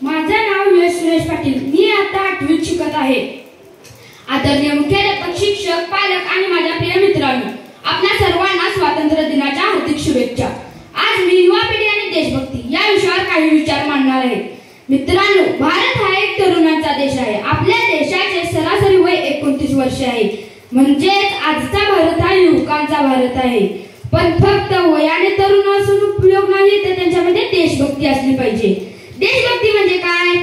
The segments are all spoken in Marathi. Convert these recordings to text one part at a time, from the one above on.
माझं नाव यश सुरेश पाटील. मी आता 8वीत शिकत आहे. आदरणीय मुख्याध्यापक, शिक्षक, पालक आणि माझ्या प्रिय मित्रांनो, आपल्या सर्वांना स्वातंत्र्य दिनाच्या हार्दिक शुभेच्छा. आज मी युवा पिढी आणि देशभक्ती या विषयावर काही विचार मांडणार आहे. मित्रांनो, भारत हा एक तरुणांचा देश आहे. आपल्या देशाचे सरासरी वय 29 वर्षे आहे. म्हणजेच आजचा भारत हा युवकांचा भारत आहे. पण फक्त वयाने तरुण असून उपयोग नाही, तर त्यांच्यामध्ये देशभक्ती असली पाहिजे. देशभक्ती म्हणजे काय?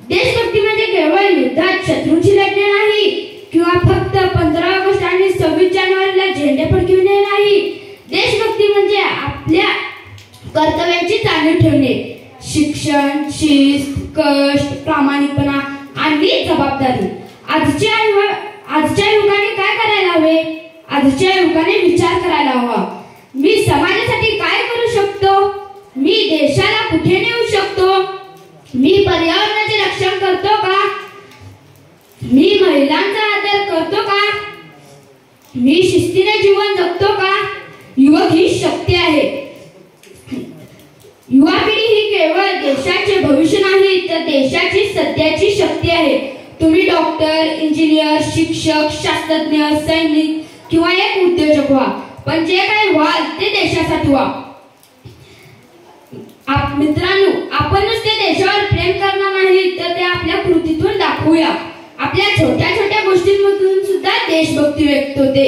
देशभक्ती म्हणजे केवळ युद्धात शत्रूंशी लढणे नाही किंवा फक्त 15 ऑगस्ट आणि 26 जानेवारीला झेंडे फडकविणे नाही. देशभक्ती म्हणजे आपल्या कर्तव्यांची जाणीव ठेवणे, शिक्षण, शिस्त, कष्ट, प्रामाणिकपणा आणि जबाबदारी. आजच्या युगाने काय करायला हवे? आजच्या युगाने विचार करायला हवा. मी समाजासाठी काय करू शकतो? मी देशाला कुठे नेऊ शकतो? मी पर्यावरणाचे रक्षण करतो का? मी महिलांचा आदर करतो का? मी शिस्तीने जीवन जगतो का? युवक ही शक्ती आहे. युवा पिढी ही केवळ देशाचे भविष्य नाही, तर देशाची सध्याची शक्ती आहे. तुम्ही डॉक्टर, इंजिनियर, शिक्षक, शास्त्रज्ञ, सैनिक किंवा एक उद्योजक व्हा, पण जे काही व्हाल ते देशासाठी व्हा. मित्रांनो, आपण नुसते देशावर प्रेम करणार नाही, तर ते आपल्या कृतीतून दाखवूया. आपल्या छोट्या छोट्या गोष्टींमधून सुद्धा देशभक्ती व्यक्त होते.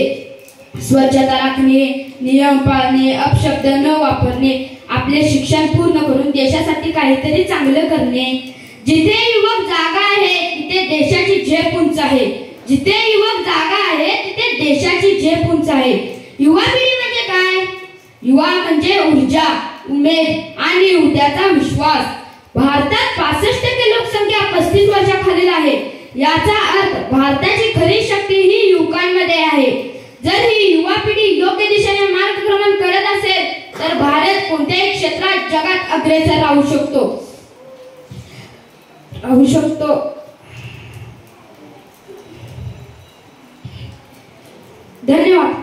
स्वच्छता राखणे, नियम पाळणे, अपशब्द न वापरणे, आपले शिक्षण पूर्ण करून देशासाठी काहीतरी चांगलं करणे. जिथे युवक जागा आहे तिथे देशाची झेप उंच आहे. जिथे युवक जागा आहे तिथे देशाची झेप उंच आहे. युवा पिढी म्हणजे काय? युवा म्हणजे ऊर्जा, उमेद आणि उद्याचा विश्वास. भारतात 65% लोकसंख्या 35 वर्षाखालील आहे. याचा अर्थ भारताची खरी शक्ती ही युवकांमध्ये आहे. जर ही युवा पिढी योग्य दिशेने मार्गक्रमण करत असेल, तर भारत कोणत्याही क्षेत्रात जगात अग्रेसर राहू शकतो. धन्यवाद.